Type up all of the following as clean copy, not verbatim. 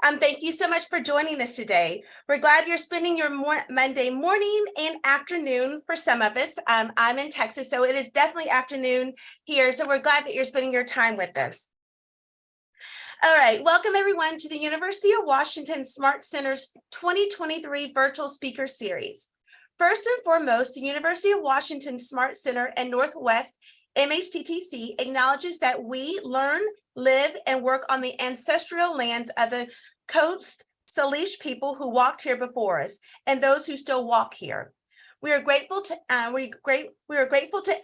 Thank you so much for joining us today. We're glad you're spending your Monday morning and afternoon for some of us. I'm in Texas, so it is definitely afternoon here. So we're glad that you're spending your time with us. All right, welcome everyone to the University of Washington Smart Center's 2023 Virtual Speaker Series. First and foremost, the University of Washington Smart Center and Northwest MHTTC acknowledges that we learn, live, and work on the ancestral lands of the Coast Salish people who walked here before us, and those who still walk here. We are grateful to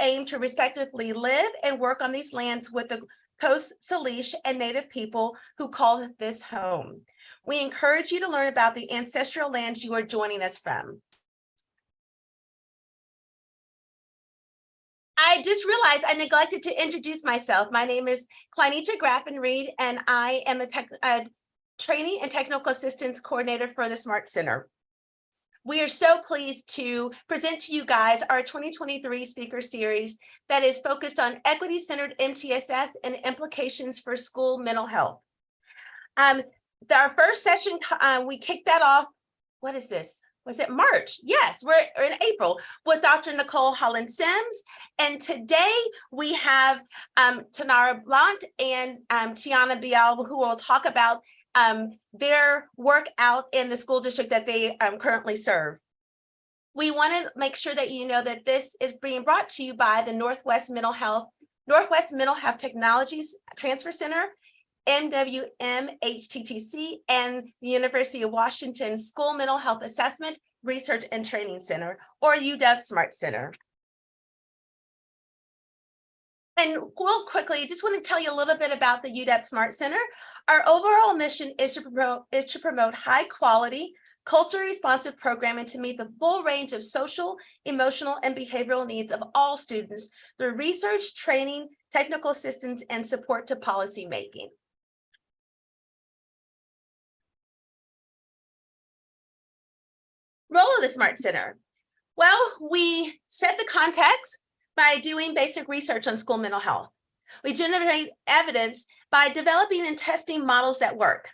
aim to respectively live and work on these lands with the Coast Salish and Native people who call this home. We encourage you to learn about the ancestral lands you are joining us from. I just realized I neglected to introduce myself. My name is Kleinita Graffin-Reed, and I am a Training and Technical Assistance Coordinator for the Smart Center. We are so pleased to present to you guys our 2023 speaker series that is focused on equity-centered MTSS and implications for school mental health. Our first session, we kicked that off, what is this? Was it March? Yes, we're in April with Dr. Nicole Holland-Sims. And today we have Tanara Blount and Tiana Bial, who will talk about their work out in the school district that they currently serve. We want to make sure that you know that this is being brought to you by the Northwest Mental Health Technologies Transfer Center, NWMHTTC, and the University of Washington School Mental Health Assessment, Research and Training Center, or UW Smart Center. And real quickly, just want to tell you a little bit about the UW Smart Center. Our overall mission is to promote high quality, culturally responsive programming to meet the full range of social, emotional, and behavioral needs of all students through research, training, technical assistance, and support to policy making. Role of the Smart Center. Well, we set the context by doing basic research on school mental health. We generate evidence by developing and testing models that work.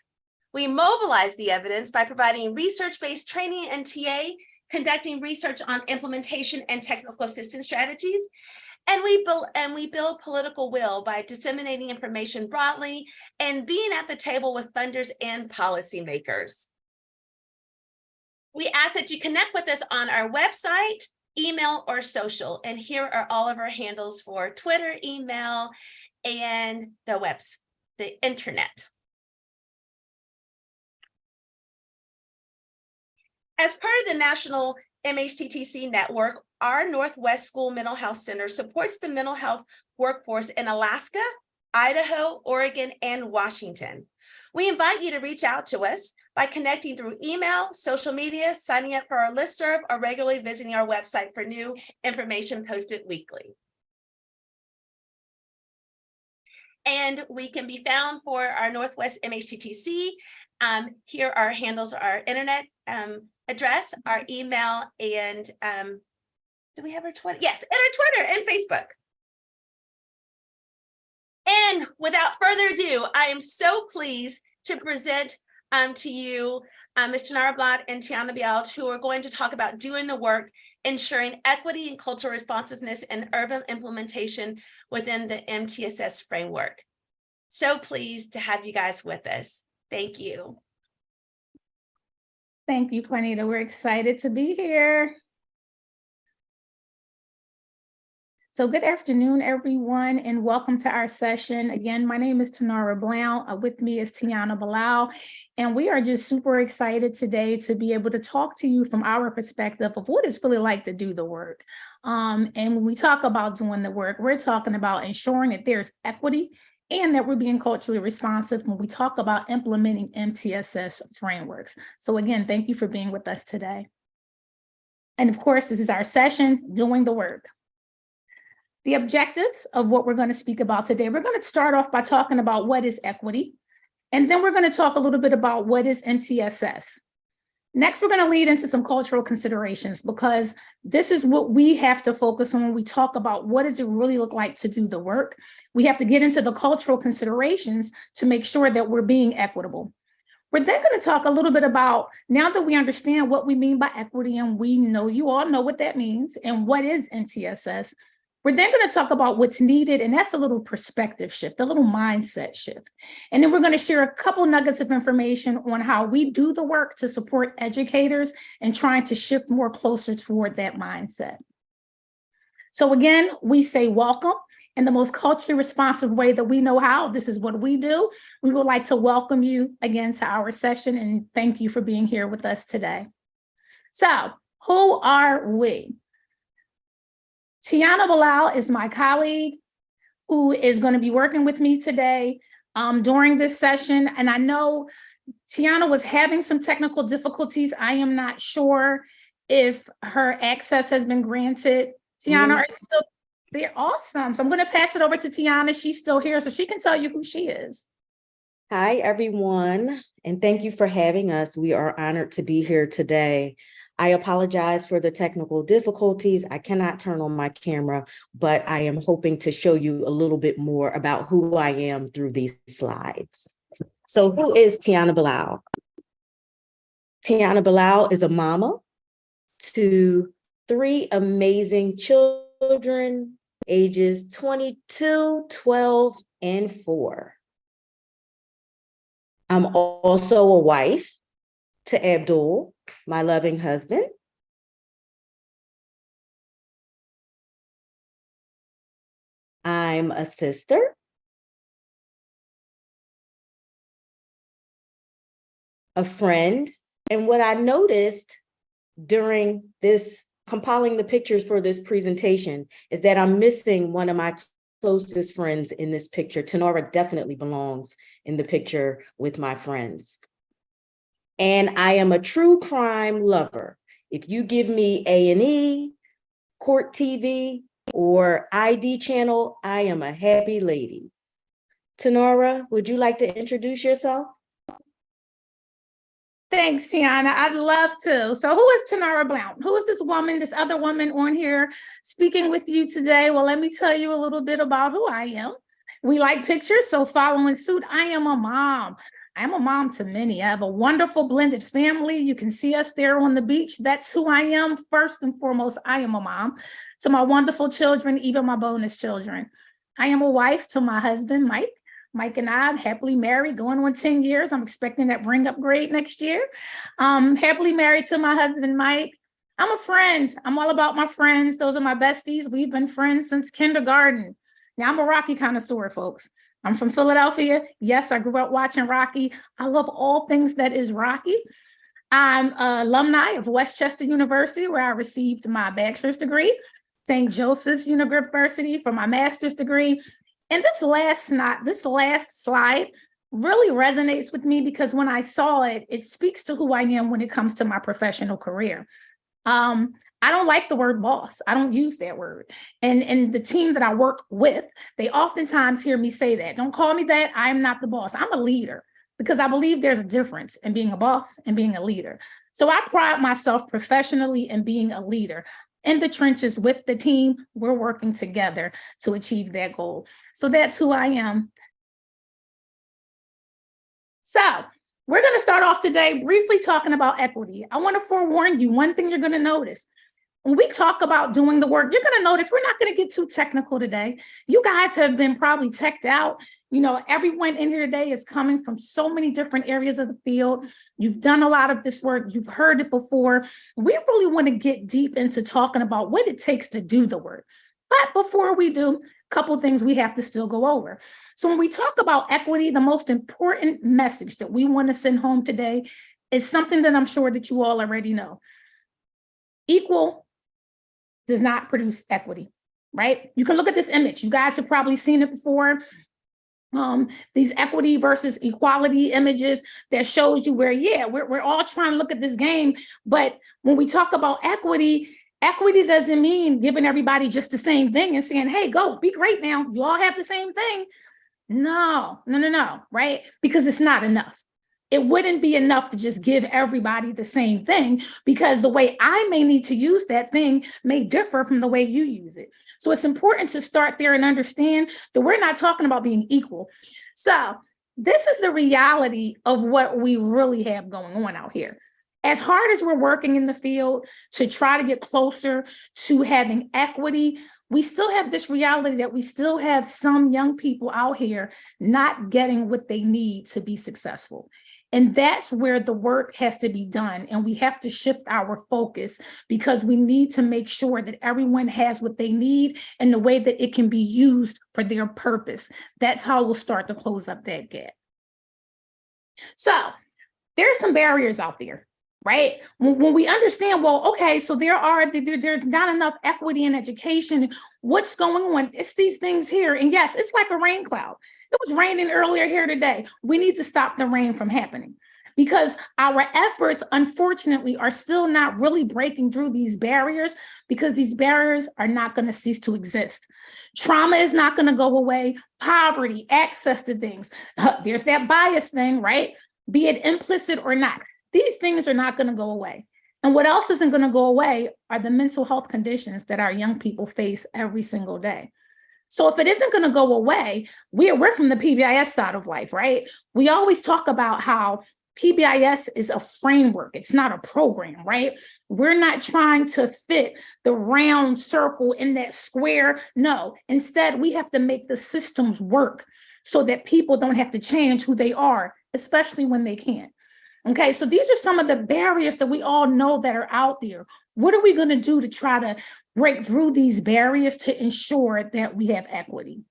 We mobilize the evidence by providing research-based training and TA, conducting research on implementation and technical assistance strategies, and we build political will by disseminating information broadly and being at the table with funders and policymakers. We ask that you connect with us on our website, email, or social. And here are all of our handles for Twitter, email, and the internet. As part of the National MHTTC network, our Northwest School Mental Health Center supports the mental health workforce in Alaska, Idaho, Oregon, and Washington. We invite you to reach out to us by connecting through email, social media, signing up for our listserv, or regularly visiting our website for new information posted weekly. And we can be found for our Northwest MHTTC. Here our handles, our internet address, our email, and do we have our Twitter? Yes, and our Twitter and Facebook. And without further ado, I am so pleased to present to you Ms. Tanara Blount and Tiana Bial, who are going to talk about doing the work, ensuring equity and cultural responsiveness and urban implementation within the MTSS framework. So pleased to have you guys with us. Thank you. Thank you, Juanita. We're excited to be here. So good afternoon, everyone, and welcome to our session. Again, my name is Tanara Blount. With me is Tiana Bial, and we are just super excited today to be able to talk to you from our perspective of what it's really like to do the work. And when we talk about doing the work, we're talking about ensuring that there's equity and that we're being culturally responsive when we talk about implementing MTSS frameworks. So again, thank you for being with us today. And of course, this is our session, Doing the Work. The objectives of what we're going to speak about today, we're going to start off by talking about what is equity, and then we're going to talk a little bit about what is MTSS. Next, we're going to lead into some cultural considerations, because this is what we have to focus on when we talk about what does it really look like to do the work. We have to get into the cultural considerations to make sure that we're being equitable. We're then going to talk a little bit about, now that we understand what we mean by equity, and we know you all know what that means and what is MTSS, we're then going to talk about what's needed, and that's a little perspective shift, a little mindset shift. And then we're going to share a couple nuggets of information on how we do the work to support educators and trying to shift more closer toward that mindset. So again, we say welcome in the most culturally responsive way that we know how. This is what we do. We would like to welcome you again to our session and thank you for being here with us today. So who are we? Tiana Bilal is my colleague who is going to be working with me today during this session. And I know Tiana was having some technical difficulties. I am not sure if her access has been granted. Tiana, are you still there? Awesome. So I'm going to pass it over to Tiana. She's still here, so she can tell you who she is. Hi, everyone, and thank you for having us. We are honored to be here today. I apologize for the technical difficulties. I cannot turn on my camera, but I am hoping to show you a little bit more about who I am through these slides. So who is Tiana Bilal? Tiana Bilal is a mama to 3 amazing children, ages 22, 12, and 4. I'm also a wife to Abdul, my loving husband. I'm a sister, a friend, and what I noticed during this compiling the pictures for this presentation is that I'm missing one of my closest friends in this picture. Tenora definitely belongs in the picture with my friends. And I am a true crime lover. If you give me A&E, Court TV, or ID channel, I am a happy lady. Tenora, would you like to introduce yourself? Thanks, Tiana. I'd love to. So who is Tenora Blount? Who is this woman, this other woman on here speaking with you today? Well, let me tell you a little bit about who I am. We like pictures, so following suit, I am a mom. I'm a mom to many. I have a wonderful blended family. You can see us there on the beach. That's who I am. First and foremost, I am a mom to my wonderful children, even my bonus children. I am a wife to my husband, Mike. Mike and I are happily married, going on 10 years. I'm expecting that ring upgrade next year. Happily married to my husband, Mike. I'm a friend. I'm all about my friends. Those are my besties. We've been friends since kindergarten. Now, I'm a Rocky connoisseur, folks. I'm from Philadelphia. Yes, I grew up watching Rocky. I love all things that is Rocky. I'm an alumni of Westchester University, where I received my bachelor's degree, St. Joseph's University for my master's degree. And this last slide really resonates with me because when I saw it, it speaks to who I am when it comes to my professional career. I don't like the word boss. I don't use that word. And the team that I work with, they oftentimes hear me say that. Don't call me that. I'm not the boss. I'm a leader because I believe there's a difference in being a boss and being a leader. So I pride myself professionally in being a leader. In the trenches with the team, we're working together to achieve that goal. So that's who I am. So we're going to start off today briefly talking about equity. I want to forewarn you, one thing you're going to notice. When we talk about doing the work, you're going to notice we're not going to get too technical today. You guys have been probably teched out. You know, everyone in here today is coming from so many different areas of the field. You've done a lot of this work. You've heard it before. We really want to get deep into talking about what it takes to do the work. But before we do, a couple things we have to still go over. So when we talk about equity, the most important message that we want to send home today is something that I'm sure that you all already know. Equal does not produce equity, right? You can look at this image. You guys have probably seen it before. These equity versus equality images that shows you where, yeah, we're all trying to look at this game. But when we talk about equity, equity doesn't mean giving everybody just the same thing and saying, hey, go, be great now. You all have the same thing. No, right? Because it's not enough. It wouldn't be enough to just give everybody the same thing because the way I may need to use that thing may differ from the way you use it. So it's important to start there and understand that we're not talking about being equal. So this is the reality of what we really have going on out here. As hard as we're working in the field to try to get closer to having equity, we still have this reality that we still have some young people out here not getting what they need to be successful. And that's where the work has to be done. And we have to shift our focus because we need to make sure that everyone has what they need in the way that it can be used for their purpose. That's how we'll start to close up that gap. So there's some barriers out there, right? When we understand, well, okay, so there's not enough equity in education. What's going on? It's these things here. And yes, it's like a rain cloud. It was raining earlier here today. We need to stop the rain from happening because our efforts, unfortunately, are still not really breaking through these barriers because these barriers are not going to cease to exist. Trauma is not going to go away. Poverty, access to things. There's that bias thing, right? Be it implicit or not. These things are not going to go away. And what else isn't going to go away are the mental health conditions that our young people face every single day. So if it isn't going to go away, we're from the PBIS side of life, right? We always talk about how PBIS is a framework. It's not a program, right? We're not trying to fit the round circle in that square. No, instead, we have to make the systems work so that people don't have to change who they are, especially when they can't. Okay, so these are some of the barriers that we all know that are out there. What are we going to do to try to break through these barriers to ensure that we have equity?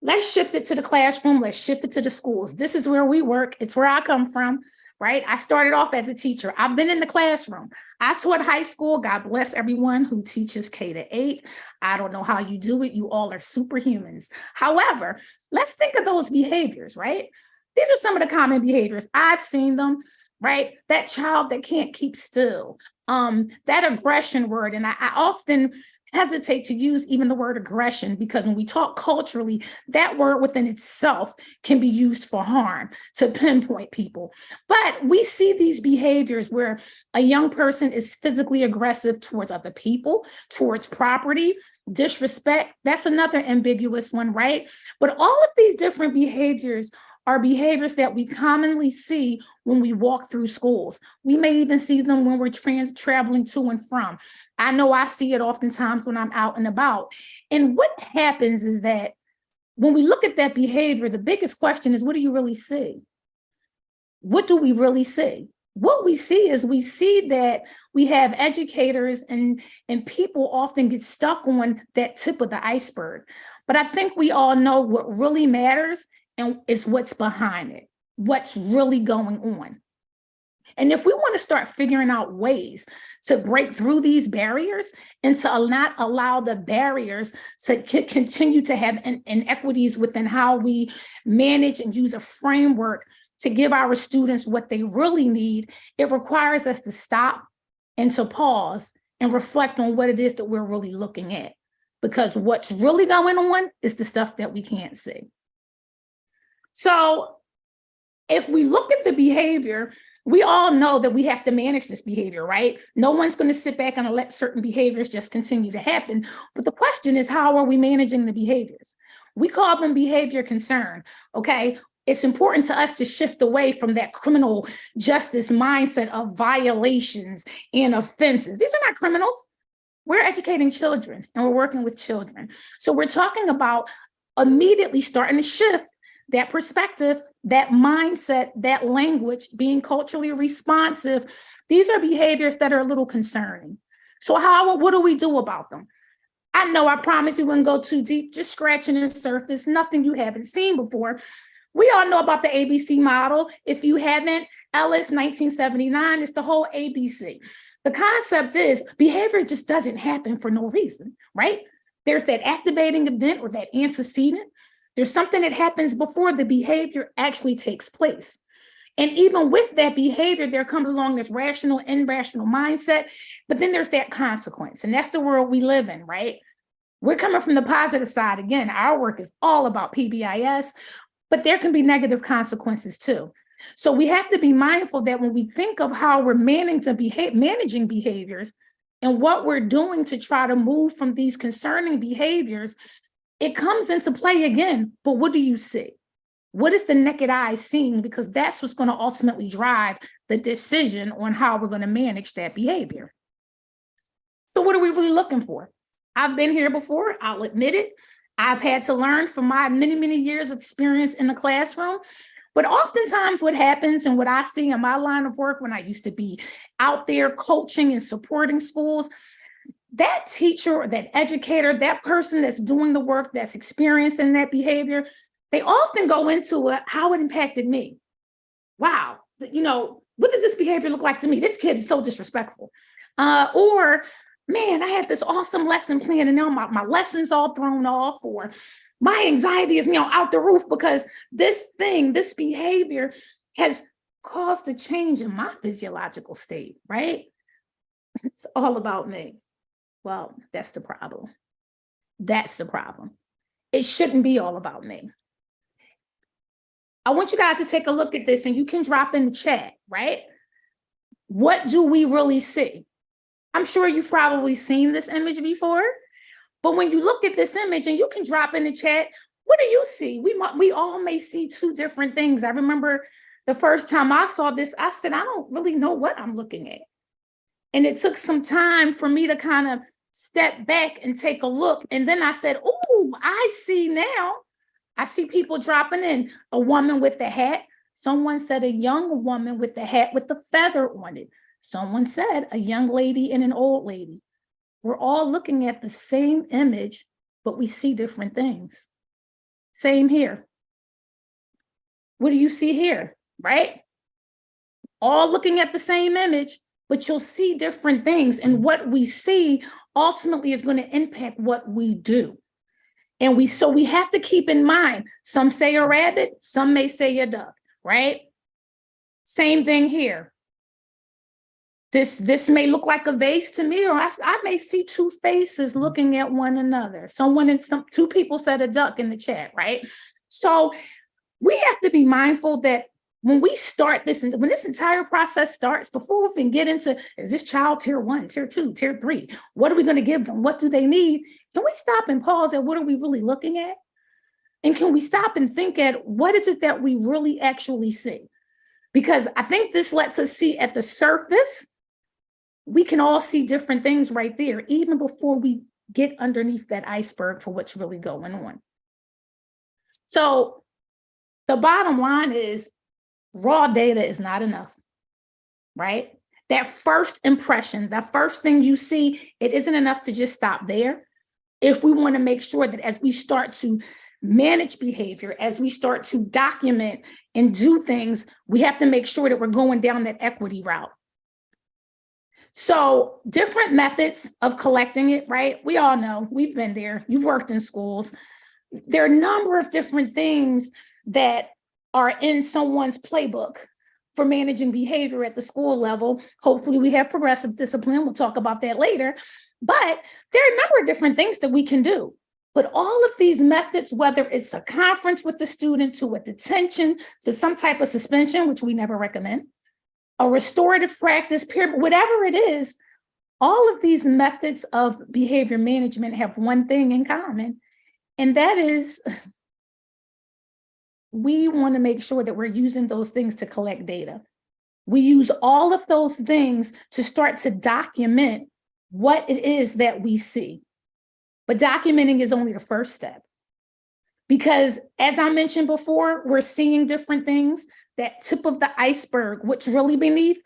Let's shift it to the classroom. Let's shift it to the schools. This is where we work. It's where I come from, right? I started off as a teacher. I've been in the classroom. I taught high school. God bless everyone who teaches K-8. I don't know how you do it. You all are superhumans. However, let's think of those behaviors, right? These are some of the common behaviors. I've seen them, right? That child that can't keep still, that aggression word. And I often hesitate to use even the word aggression because when we talk culturally, that word within itself can be used for harm to pinpoint people. But we see these behaviors where a young person is physically aggressive towards other people, towards property, disrespect. That's another ambiguous one, right? But all of these different behaviors are behaviors that we commonly see when we walk through schools. We may even see them when we're traveling to and from. I know I see it oftentimes when I'm out and about. And what happens is that when we look at that behavior, the biggest question is, what do you really see? What do we really see? What we see is we see that we have educators and people often get stuck on that tip of the iceberg. But I think we all know what really matters and it's what's behind it, what's really going on. And if we want to start figuring out ways to break through these barriers and to not allow the barriers to continue to have inequities within how we manage and use a framework to give our students what they really need, it requires us to stop and to pause and reflect on what it is that we're really looking at. Because what's really going on is the stuff that we can't see. So if we look at the behavior, we all know that we have to manage this behavior, right? No one's going to sit back and let certain behaviors just continue to happen. But the question is, how are we managing the behaviors? We call them behavior concern, okay? It's important to us to shift away from that criminal justice mindset of violations and offenses. These are not criminals. We're educating children and we're working with children. So we're talking about immediately starting to shift that perspective, that mindset, that language, being culturally responsive. These are behaviors that are a little concerning. So what do we do about them? I know I promise you wouldn't go too deep, just scratching the surface, nothing you haven't seen before. We all know about the ABC model. If you haven't, Ellis, 1979, it's the whole ABC. The concept is behavior just doesn't happen for no reason, right? There's that activating event or that antecedent. There's something that happens before the behavior actually takes place. And even with that behavior, there comes along this rational, irrational mindset, but then there's that consequence. And that's the world we live in, right? We're coming from the positive side. Again, our work is all about PBIS, but there can be negative consequences too. So we have to be mindful that when we think of how we're managing behaviors and what we're doing to try to move from these concerning behaviors, it comes into play again, but what do you see? What is the naked eye seeing? Because that's what's going to ultimately drive the decision on how we're going to manage that behavior. So what are we really looking for? I've been here before, I'll admit it. I've had to learn from my many, many years of experience in the classroom. But oftentimes what happens and what I see in my line of work when I used to be out there coaching and supporting schools, that teacher or that educator, that person that's doing the work, that's experiencing that behavior, they often go into how it impacted me. Wow, what does this behavior look like to me? This kid is so disrespectful. Or, man, I had this awesome lesson plan and now my lesson's all thrown off, or my anxiety is out the roof because this behavior has caused a change in my physiological state, right? It's all about me. Well, that's the problem. That's the problem. It shouldn't be all about me. I want you guys to take a look at this and you can drop in the chat, right? What do we really see? I'm sure you've probably seen this image before, but when you look at this image and you can drop in the chat, what do you see? We all may see two different things. I remember the first time I saw this, I said, I don't really know what I'm looking at. And it took some time for me to kind of step back and take a look. And then I said, oh, I see now. I see people dropping in. A woman with the hat. Someone said a young woman with the hat with the feather on it. Someone said a young lady and an old lady. We're all looking at the same image, but we see different things. Same here. What do you see here, right? All looking at the same image, but you'll see different things. And what we see ultimately is going to impact what we do. And we have to keep in mind, some say a rabbit, some may say a duck, right? Same thing here. This may look like a vase to me, or I may see two faces looking at one another. Two people said a duck in the chat, right? So we have to be mindful that when we start this, and when this entire process starts, before we can get into, is this child tier 1, tier 2, tier 3? What are we going to give them? What do they need? Can we stop and pause at what are we really looking at? And can we stop and think at what is it that we really actually see? Because I think this lets us see at the surface, we can all see different things right there, even before we get underneath that iceberg for what's really going on. So the bottom line is raw data is not enough, right? That first impression, that first thing you see, it isn't enough to just stop there. If we want to make sure that as we start to manage behavior, as we start to document and do things, we have to make sure that we're going down that equity route. So different methods of collecting it, right? We all know, we've been there, you've worked in schools. There are a number of different things that are in someone's playbook for managing behavior at the school level. Hopefully we have progressive discipline. We'll talk about that later. But there are a number of different things that we can do. But all of these methods, whether it's a conference with the student, to a detention, to some type of suspension, which we never recommend, a restorative practice, period, whatever it is, all of these methods of behavior management have one thing in common, and that is we want to make sure that we're using those things to collect data. We use all of those things to start to document what it is that we see. But documenting is only the first step. Because as I mentioned before, we're seeing different things. That tip of the iceberg, what's really beneath,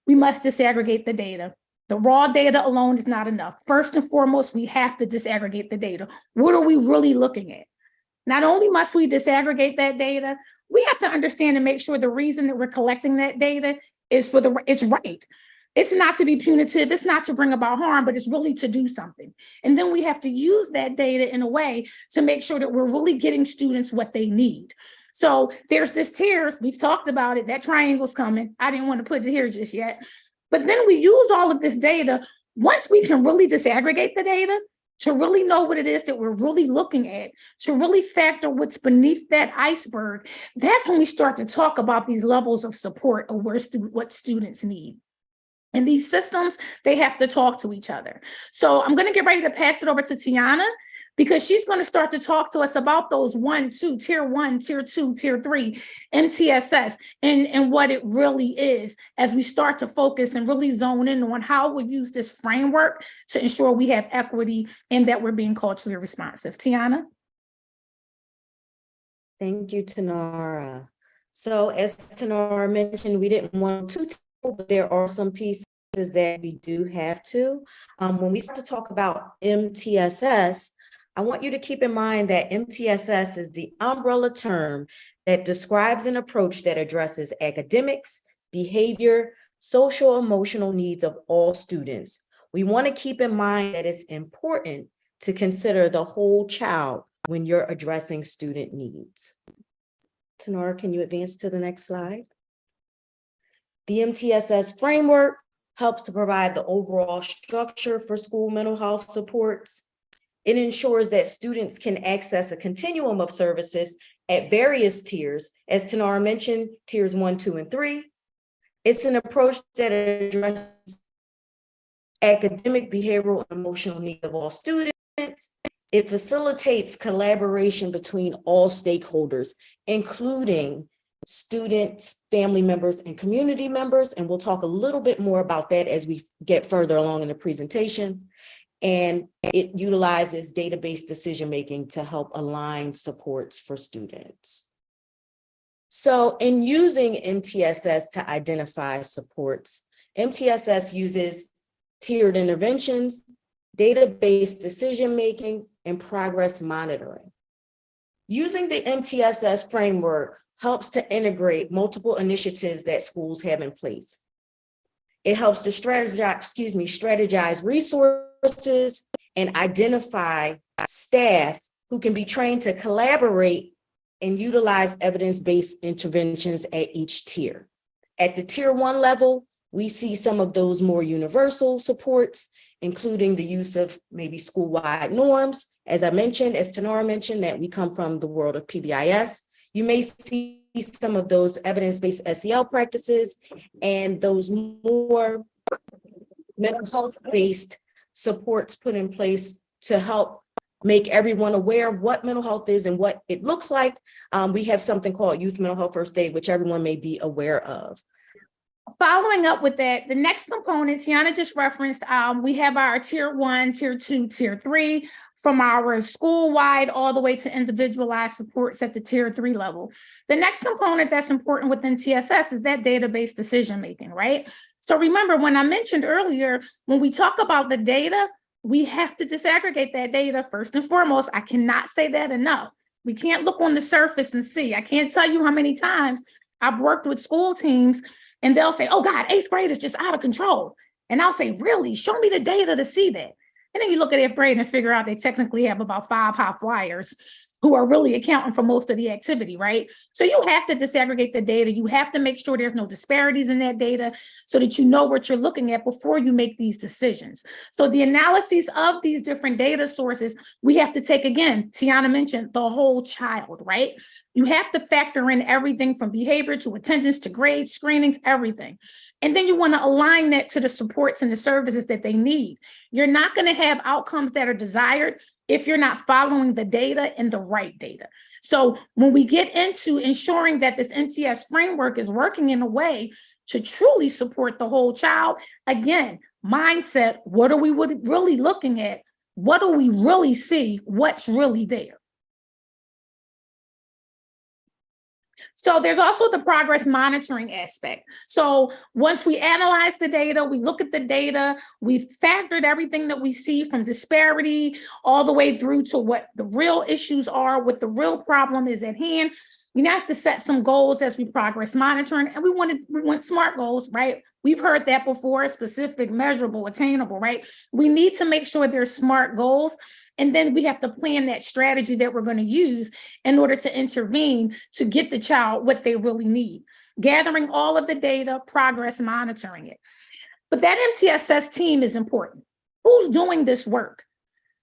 we must disaggregate the data. The raw data alone is not enough. First and foremost, we have to disaggregate the data. What are we really looking at? Not only must we disaggregate that data, we have to understand and make sure the reason that we're collecting that data is it's right. It's not to be punitive, it's not to bring about harm, but it's really to do something. And then we have to use that data in a way to make sure that we're really getting students what they need. So there's this tiers, we've talked about it, that triangle's coming. I didn't want to put it here just yet. But then we use all of this data. Once we can really disaggregate the data, to really know what it is that we're really looking at, to really factor what's beneath that iceberg, that's when we start to talk about these levels of support of what students need. And these systems, they have to talk to each other. So I'm going to get ready to pass it over to Tiana, because she's going to start to talk to us about those 1, 2, tier 1, tier 2, tier 3, MTSS, and what it really is as we start to focus and really zone in on how we use this framework to ensure we have equity and that we're being culturally responsive. Tiana? Thank you, Tanara. So as Tanara mentioned, we didn't want to, but there are some pieces that we do have to. When we start to talk about MTSS, I want you to keep in mind that MTSS is the umbrella term that describes an approach that addresses academics, behavior, social, emotional needs of all students. We want to keep in mind that it's important to consider the whole child when you're addressing student needs. Tanara, can you advance to the next slide? The MTSS framework helps to provide the overall structure for school mental health supports. It ensures that students can access a continuum of services at various tiers, as Tanara mentioned, tiers 1, 2, and 3. It's an approach that addresses academic, behavioral, and emotional needs of all students. It facilitates collaboration between all stakeholders, including students, family members, and community members. And we'll talk a little bit more about that as we get further along in the presentation. And it utilizes database decision-making to help align supports for students. So in using MTSS to identify supports, MTSS uses tiered interventions, database decision-making, and progress monitoring. Using the MTSS framework helps to integrate multiple initiatives that schools have in place. It helps to strategize resources and identify staff who can be trained to collaborate and utilize evidence-based interventions at each tier. At the tier 1 level, we see some of those more universal supports, including the use of maybe school-wide norms. As I mentioned, as Tanara mentioned, that we come from the world of PBIS. You may see some of those evidence-based SEL practices and those more mental health-based supports put in place to help make everyone aware of what mental health is and what it looks like. We have something called Youth Mental Health First Aid, which everyone may be aware of. Following up with that, the next component Tiana just referenced, we have our tier 1, tier 2, tier 3, from our school-wide all the way to individualized supports at the tier 3 level. The next component that's important within TSS is that database decision-making, right? So remember, when I mentioned earlier, when we talk about the data, we have to disaggregate that data first and foremost. I cannot say that enough. We can't look on the surface and see. I can't tell you how many times I've worked with school teams and they'll say, oh God, 8th grade is just out of control. And I'll say, really? Show me the data to see that. And then you look at 8th grade and figure out they technically have about 5 high flyers who are really accounting for most of the activity, right? So you have to disaggregate the data. You have to make sure there's no disparities in that data so that you know what you're looking at before you make these decisions. So the analyses of these different data sources, we have to take, again, Tiana mentioned the whole child, right? You have to factor in everything from behavior to attendance to grades, screenings, everything. And then you want to align that to the supports and the services that they need. You're not going to have outcomes that are desired if you're not following the data and the right data. So when we get into ensuring that this MTS framework is working in a way to truly support the whole child, again, mindset, what are we really looking at? What do we really see? What's really there? So there's also the progress monitoring aspect. So once we analyze the data, we look at the data, we've factored everything that we see from disparity all the way through to what the real issues are, what the real problem is at hand. We now have to set some goals as we progress monitoring, and we want SMART goals, right? We've heard that before: specific, measurable, attainable, right? We need to make sure there's SMART goals. And then we have to plan that strategy that we're going to use in order to intervene to get the child what they really need. Gathering all of the data, progress monitoring it. But that MTSS team is important. Who's doing this work,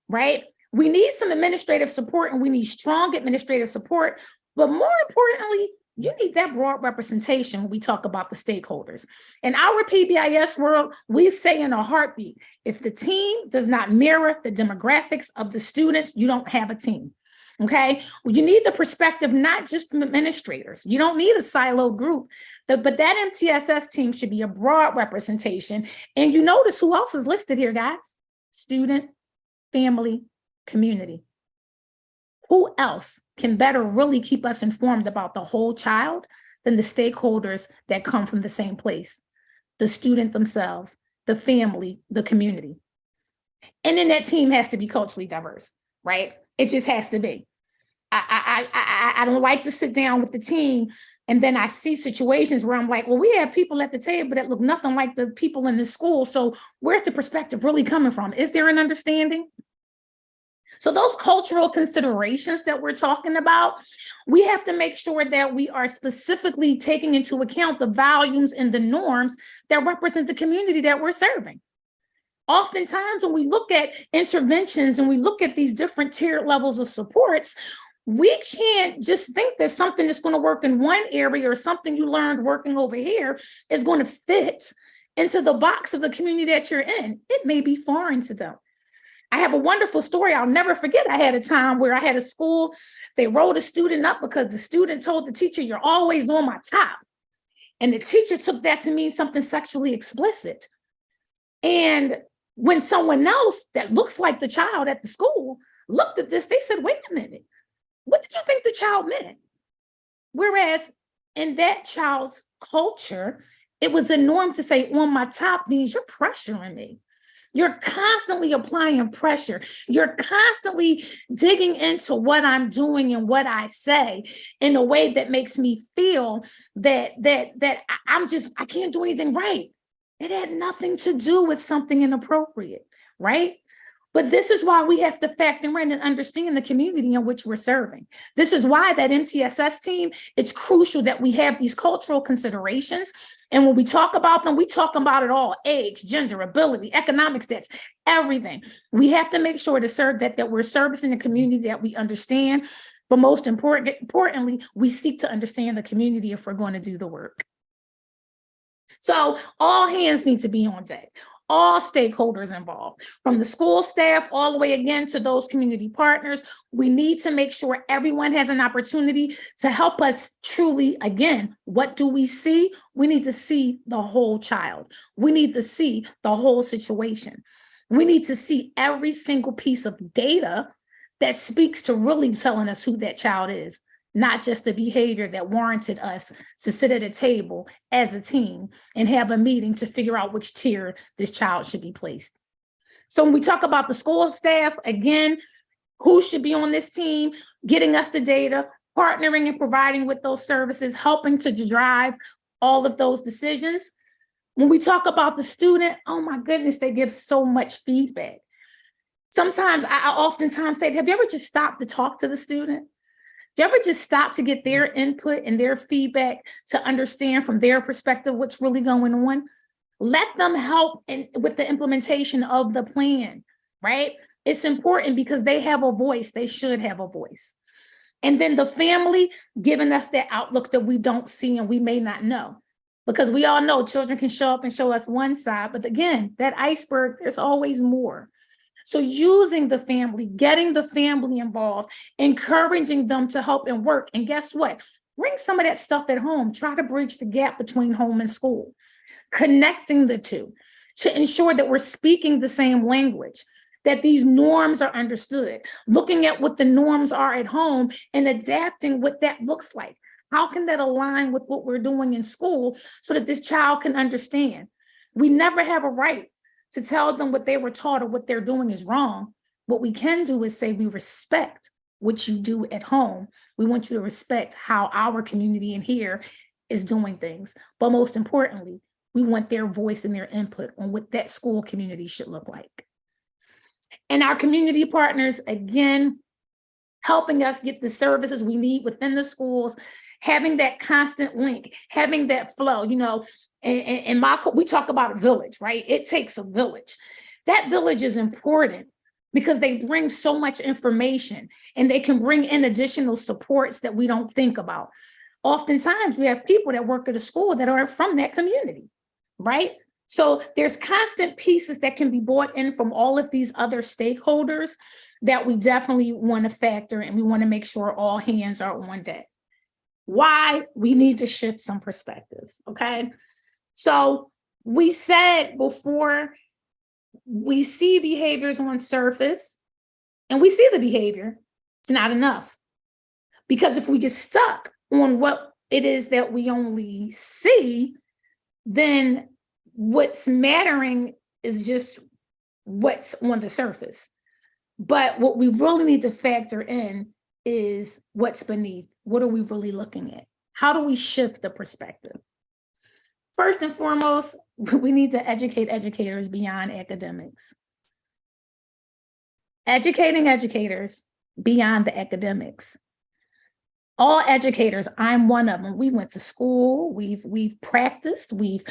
right? We need some administrative support and we need strong administrative support. But more importantly, You need that broad representation when we talk about the stakeholders. In our PBIS world, we say in a heartbeat, if the team does not mirror the demographics of the students, you don't have a team. Okay, well, you need the perspective, not just from administrators. You don't need a siloed group, but that MTSS team should be a broad representation. And you notice who else is listed here, guys? Student, family, community. Who else can better really keep us informed about the whole child than the stakeholders that come from the same place? The student themselves, the family, the community. And then that team has to be culturally diverse, right? It just has to be. I don't like to sit down with the team and then I see situations where I'm like, well, we have people at the table that look nothing like the people in the school. So where's the perspective really coming from? Is there an understanding? So those cultural considerations that we're talking about, we have to make sure that we are specifically taking into account the values and the norms that represent the community that we're serving. Oftentimes, when we look at interventions and we look at these different tiered levels of supports, we can't just think that something that's going to work in one area or something you learned working over here is going to fit into the box of the community that you're in. It may be foreign to them. I have a wonderful story. I'll never forget. I had a time where I had a school, they wrote a student up because the student told the teacher, "You're always on my top." And the teacher took that to mean something sexually explicit. And when someone else that looks like the child at the school looked at this, they said, "Wait a minute, what did you think the child meant?" Whereas in that child's culture, it was a norm to say, "On my top" means you're pressuring me. You're constantly applying pressure. You're constantly digging into what I'm doing and what I say in a way that makes me feel that I can't do anything right. It had nothing to do with something inappropriate, right? But this is why we have to factor in and understand the community in which we're serving. This is why that MTSS team, it's crucial that we have these cultural considerations. And when we talk about them, we talk about it all: age, gender, ability, economic status, everything. We have to make sure to serve that we're servicing a community that we understand. But most importantly, we seek to understand the community if we're going to do the work. So all hands need to be on deck. All stakeholders involved, from the school staff all the way again to those community partners. We need to make sure everyone has an opportunity to help us truly, again, what do we see? We need to see the whole child. We need to see the whole situation. We need to see every single piece of data that speaks to really telling us who that child is, not just the behavior that warranted us to sit at a table as a team and have a meeting to figure out which tier this child should be placed. So when we talk about the school staff, again, who should be on this team, getting us the data, partnering and providing with those services, helping to drive all of those decisions. When we talk about the student, oh my goodness, they give so much feedback. Sometimes I oftentimes say, have you ever just stopped to talk to the student? Do you ever just stop to get their input and their feedback to understand from their perspective what's really going on? Let them help with the implementation of the plan, right? It's important because they have a voice. They should have a voice. And then the family giving us that outlook that we don't see and we may not know. Because we all know children can show up and show us one side, but again, that iceberg, there's always more. So using the family, getting the family involved, encouraging them to help and work. And guess what? Bring some of that stuff at home. Try to bridge the gap between home and school. Connecting the two to ensure that we're speaking the same language, that these norms are understood. Looking at what the norms are at home and adapting what that looks like. How can that align with what we're doing in school so that this child can understand? We never have a right to tell them what they were taught or what they're doing is wrong. What we can do is say we respect what you do at home. We want you to respect how our community in here is doing things. But most importantly, we want their voice and their input on what that school community should look like. And our community partners, again, helping us get the services we need within the schools, having that constant link, having that flow, you know, and we talk about a village, right? It takes a village. That village is important because they bring so much information and they can bring in additional supports that we don't think about. oftentimes we have people that work at a school that aren't from that community, right? So there's constant pieces that can be brought in from all of these other stakeholders that we definitely want to factor, and we want to make sure all hands are on deck. Why? We need to shift some perspectives, okay? So we said before, we see behaviors on surface and we see the behavior, it's not enough. Because if we get stuck on what it is that we only see, then what's mattering is just what's on the surface. But what we really need to factor in is what's beneath. What are we really looking at? How do we shift the perspective? First and foremost, we need to educate educators beyond academics. Educating educators beyond the academics. All educators, I'm one of them. We went to school, we've practiced, we've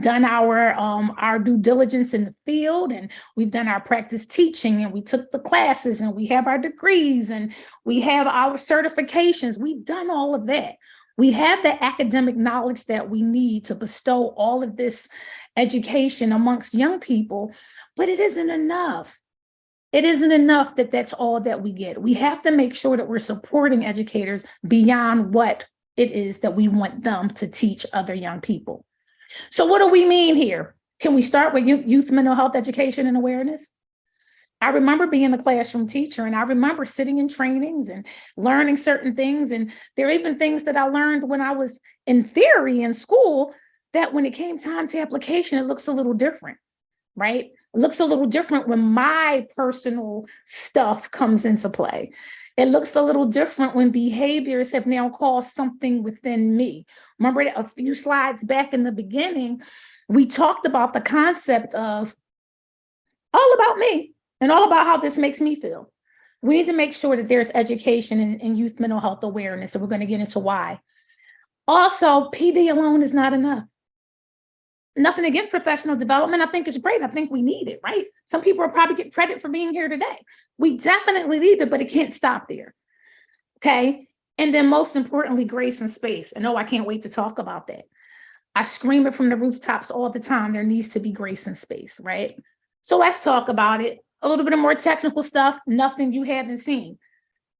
done our due diligence in the field, and we've done our practice teaching, and we took the classes, and we have our degrees, and we have our certifications. We've done all of that. We have the academic knowledge that we need to bestow all of this education amongst young people, but it isn't enough. It isn't enough that that's all that we get. We have to make sure that we're supporting educators beyond what it is that we want them to teach other young people. So what do we mean here? Can we start with youth mental health education and awareness? I remember being a classroom teacher, and I remember sitting in trainings and learning certain things. And there are even things that I learned when I was in theory in school that when it came time to application, it looks a little different, right? It looks a little different when my personal stuff comes into play. It looks a little different when behaviors have now caused something within me. Remember a few slides back in the beginning, we talked about the concept of all about me and all about how this makes me feel. We need to make sure that there's education in youth mental health awareness, and we're going to get into why. Also, PD alone is not enough. Nothing against professional development. I think it's great. I think we need it, right? Some people will probably get credit for being here today. We definitely need it, but it can't stop there. Okay. And then most importantly, grace and space. And I can't wait to talk about that. I scream it from the rooftops all the time. There needs to be grace and space, right? So let's talk about it. A little bit of more technical stuff, nothing you haven't seen.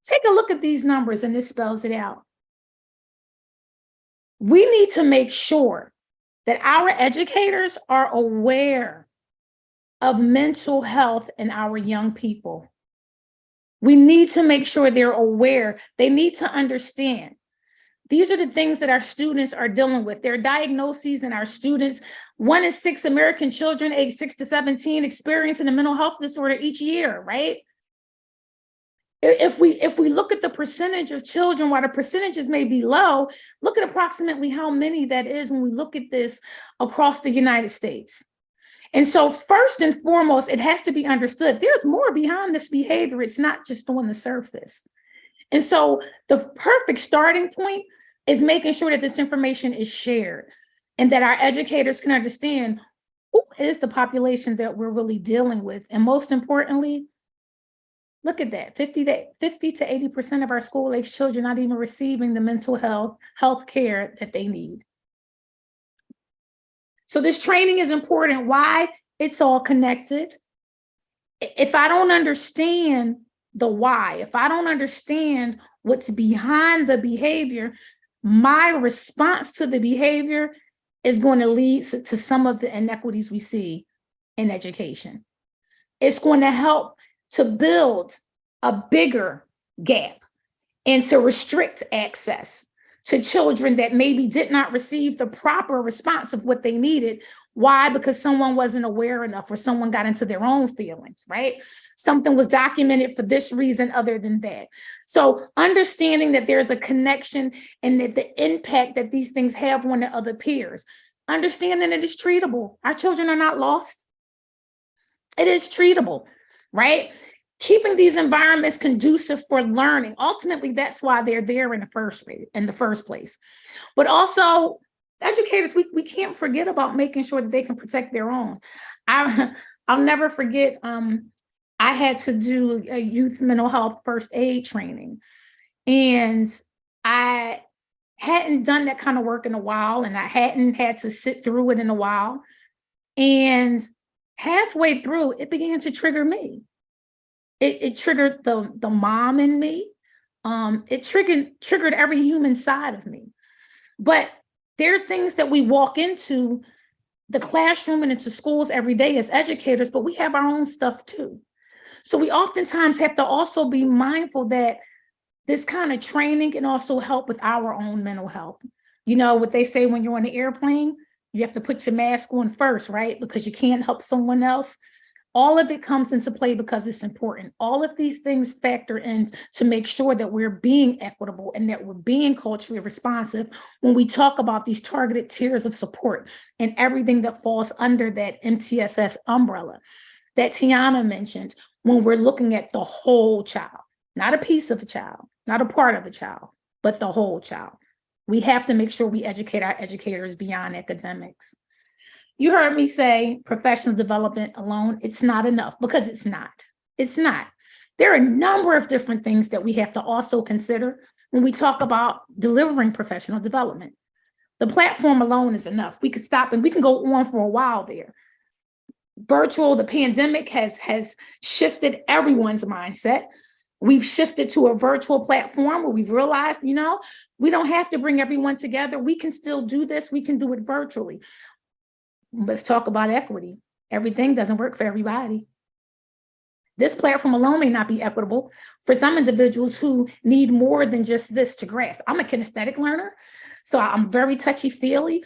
Take a look at these numbers, and this spells it out. We need to make sure that our educators are aware of mental health in our young people. We need to make sure they're aware. They need to understand. These are the things that our students are dealing with. There are diagnoses in our students. 1 in 6 American children aged 6 to 17 experiencing a mental health disorder each year, right? If we look at the percentage of children, while the percentages may be low, look at approximately how many that is when we look at this across the United States. And so first and foremost, it has to be understood there's more behind this behavior. It's not just on the surface. And so the perfect starting point is making sure that this information is shared and that our educators can understand who is the population that we're really dealing with. And most importantly, look at that, 50 to 80% of our school-age children not even receiving the mental health care that they need. So this training is important. Why? It's all connected. If I don't understand the why, if I don't understand what's behind the behavior, my response to the behavior is going to lead to some of the inequities we see in education. It's going to help to build a bigger gap and to restrict access to children that maybe did not receive the proper response of what they needed. Why? Because someone wasn't aware enough, or someone got into their own feelings, right? Something was documented for this reason other than that. So understanding that there's a connection and that the impact that these things have on the other peers, understanding that it's treatable. Our children are not lost. It is treatable, right? Keeping these environments conducive for learning. Ultimately, that's why they're there in the first place. But also, educators, we can't forget about making sure that they can protect their own. I'll never forget, I had to do a youth mental health first aid training. And hadn't done that kind of work in a while, and I hadn't had to sit through it in a while. And halfway through, it began to trigger me. It triggered the mom in me. It triggered every human side of me. But there are things that we walk into the classroom and into schools every day as educators, but we have our own stuff too. So we oftentimes have to also be mindful that this kind of training can also help with our own mental health. You know what they say when you're on the airplane, you have to put your mask on first, right? Because you can't help someone else. All of it comes into play because it's important. All of these things factor in to make sure that we're being equitable and that we're being culturally responsive when we talk about these targeted tiers of support and everything that falls under that MTSS umbrella that Tiana mentioned, when we're looking at the whole child, not a piece of a child, not a part of a child, but the whole child. We have to make sure we educate our educators beyond academics. You heard me say professional development alone, it's not enough, because it's not. It's not. There are a number of different things that we have to also consider when we talk about delivering professional development. The platform alone is enough. We could stop and we can go on for a while there. Virtual, the pandemic has shifted everyone's mindset. We've shifted to a virtual platform where we've realized, we don't have to bring everyone together. We can still do this. We can do it virtually. Let's talk about equity. Everything doesn't work for everybody. This platform alone may not be equitable for some individuals who need more than just this to grasp. I'm a kinesthetic learner, so I'm very touchy-feely.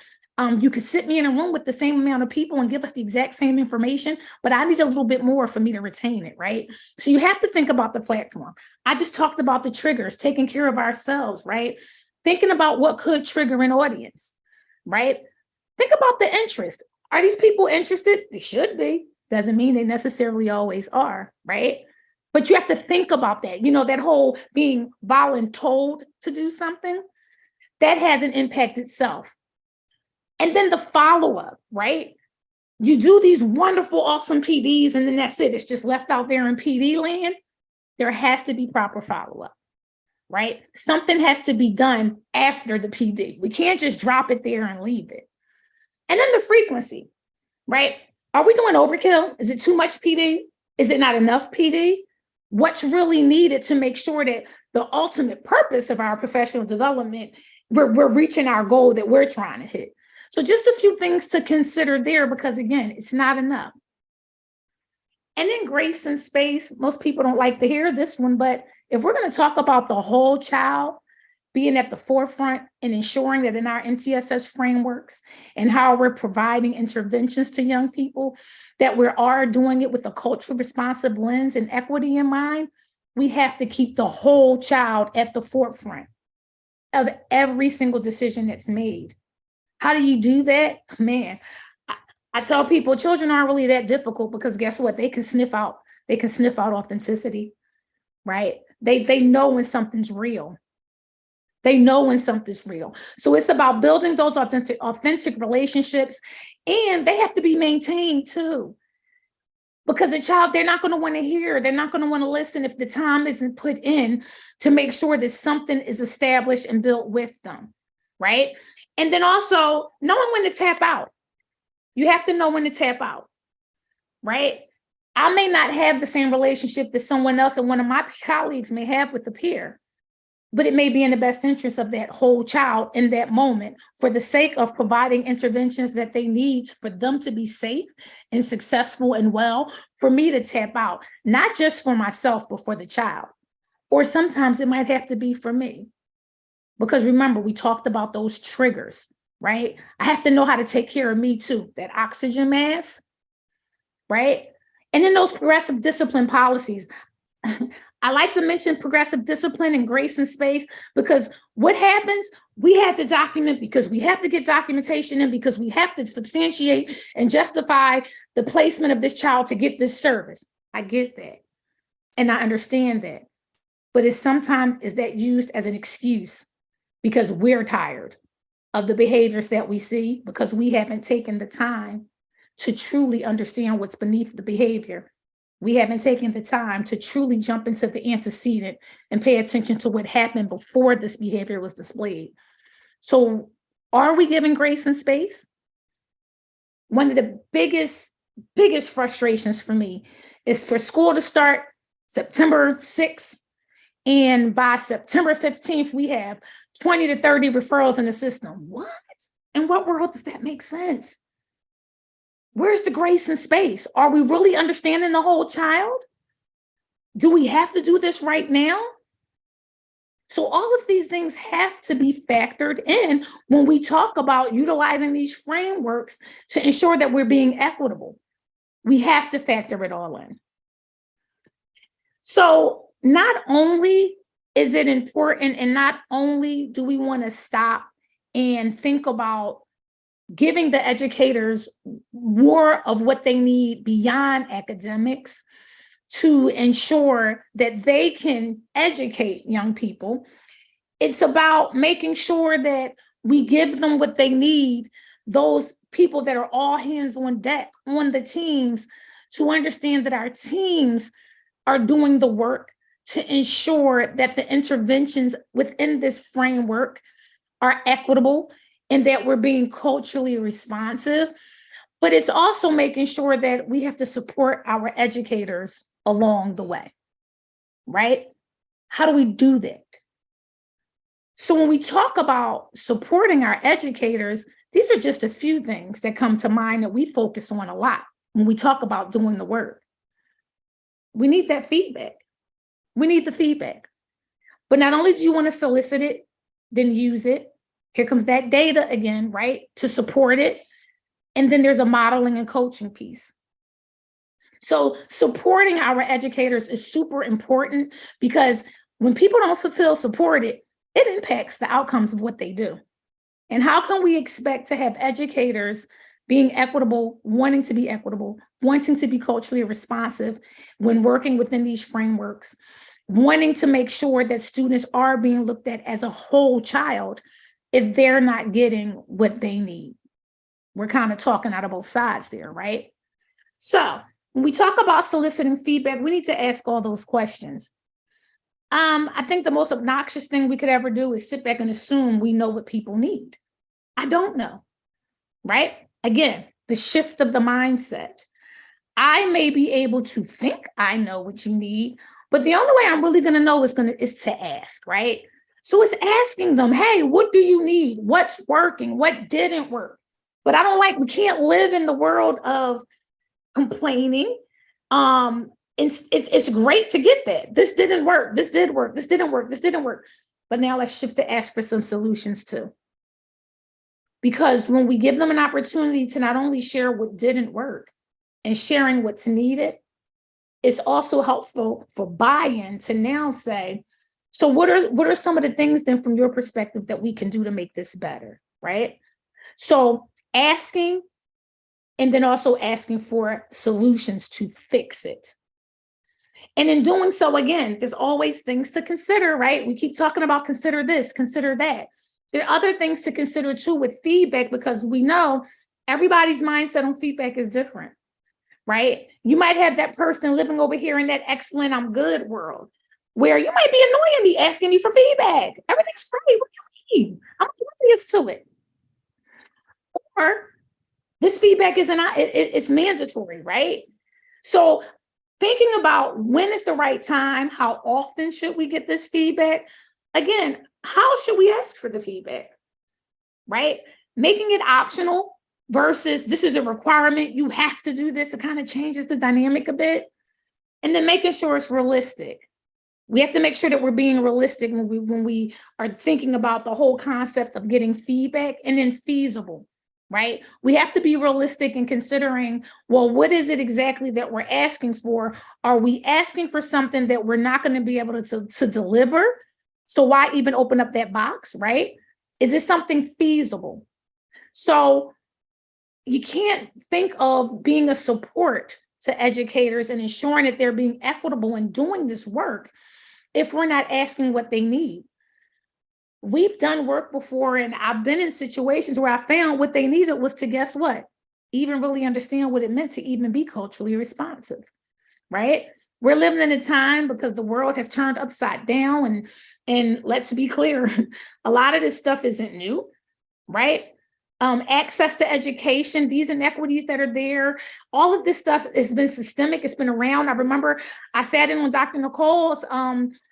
You could sit me in a room with the same amount of people and give us the exact same information, but I need a little bit more for me to retain it, right? So you have to think about the platform. I just talked about the triggers, taking care of ourselves, right? Thinking about what could trigger an audience, right? Think about the interest. Are these people interested? They should be. Doesn't mean they necessarily always are, right? But you have to think about that. That whole being voluntold to do something, that has an impact itself. And then the follow-up, right? You do these wonderful, awesome PDs, and then that's it. It's just left out there in PD land. There has to be proper follow-up, right? Something has to be done after the PD. We can't just drop it there and leave it. And then the frequency, right? Are we doing overkill? Is it too much PD? Is it not enough PD? What's really needed to make sure that the ultimate purpose of our professional development, we're reaching our goal that we're trying to hit? So just a few things to consider there, because again, it's not enough. And then grace and space. Most people don't like to hear this one, but if we're going to talk about the whole child being at the forefront and ensuring that in our MTSS frameworks and how we're providing interventions to young people, that we are doing it with a culturally responsive lens and equity in mind, we have to keep the whole child at the forefront of every single decision that's made. How do you do that? Man, I tell people children aren't really that difficult, because guess what? They can sniff out authenticity, right? They know when something's real. They know when something's real. So it's about building those authentic relationships, and they have to be maintained too. Because a child, they're not going to want to hear, they're not going to want to listen if the time isn't put in to make sure that something is established and built with them, right? And then also knowing when to tap out. You have to know when to tap out, right? I may not have the same relationship that someone else and one of my colleagues may have with the peer, but it may be in the best interest of that whole child in that moment for the sake of providing interventions that they need for them to be safe and successful and well, for me to tap out, not just for myself, but for the child. Or sometimes it might have to be for me. Because remember, we talked about those triggers, right? I have to know how to take care of me too, that oxygen mask, right? And then those progressive discipline policies. I like to mention progressive discipline and grace and space, because what happens, we had to document because we have to get documentation in, because we have to substantiate and justify the placement of this child to get this service. I get that. And I understand that. But it's sometimes is that used as an excuse because we're tired of the behaviors that we see, because we haven't taken the time to truly understand what's beneath the behavior. We haven't taken the time to truly jump into the antecedent and pay attention to what happened before this behavior was displayed. So are we giving grace and space? One of the biggest frustrations for me is for school to start September 6th. And by September 15th, we have 20 to 30 referrals in the system. What? In what world does that make sense? Where's the grace and space? Are we really understanding the whole child? Do we have to do this right now? So all of these things have to be factored in when we talk about utilizing these frameworks to ensure that we're being equitable. We have to factor it all in. So not only is it important, and not only do we want to stop and think about giving the educators more of what they need beyond academics to ensure that they can educate young people, it's about making sure that we give them what they need, those people that are all hands on deck on the teams, to understand that our teams are doing the work to ensure that the interventions within this framework are equitable and that we're being culturally responsive. But it's also making sure that we have to support our educators along the way, right? How do we do that? So when we talk about supporting our educators, these are just a few things that come to mind that we focus on a lot when we talk about doing the work. We need that feedback. We need the feedback. But not only do you want to solicit it, then use it. Here comes that data again, right? To support it. And then there's a modeling and coaching piece. So supporting our educators is super important, because when people don't feel supported, it impacts the outcomes of what they do. And how can we expect to have educators being equitable, wanting to be culturally responsive when working within these frameworks, wanting to make sure that students are being looked at as a whole child if they're not getting what they need? We're kind of talking out of both sides there, right? So when we talk about soliciting feedback, we need to ask all those questions. I think the most obnoxious thing we could ever do is sit back and assume we know what people need. I don't know, right? Again, the shift of the mindset. I may be able to think I know what you need, but the only way I'm really going to know is to ask, right? So it's asking them, hey, what do you need? What's working? What didn't work? But we can't live in the world of complaining. It's great to get that. This didn't work. This did work. This didn't work. This didn't work. But now let's shift to ask for some solutions too. Because when we give them an opportunity to not only share what didn't work and sharing what's needed, it's also helpful for buy-in to now say, so what are some of the things then from your perspective that we can do to make this better, right? So asking, and then also asking for solutions to fix it. And in doing so, again, there's always things to consider, right? We keep talking about consider this, consider that. There are other things to consider too with feedback, because we know everybody's mindset on feedback is different, right? You might have that person living over here in that excellent, I'm good world, where you might be annoying me, asking me for feedback. Everything's great. What do you mean? I'm oblivious to it. Or this feedback it's mandatory, right? So thinking about when is the right time, how often should we get this feedback? Again, how should we ask for the feedback, right? Making it optional versus this is a requirement, you have to do this. It kind of changes the dynamic a bit. And then making sure it's realistic. We have to make sure that we're being realistic when we are thinking about the whole concept of getting feedback, and then feasible, right? We have to be realistic in considering, well, what is it exactly that we're asking for? Are we asking for something that we're not going to be able to deliver? So why even open up that box, right? Is it something feasible? So you can't think of being a support to educators and ensuring that they're being equitable in doing this work if we're not asking what they need. We've done work before, and I've been in situations where I found what they needed was to, guess what? Even really understand what it meant to even be culturally responsive, right? We're living in a time because the world has turned upside down, and let's be clear, a lot of this stuff isn't new, right? Access to education, these inequities that are there, all of this stuff has been systemic. It's been around. I remember I sat in on Dr. Nicole's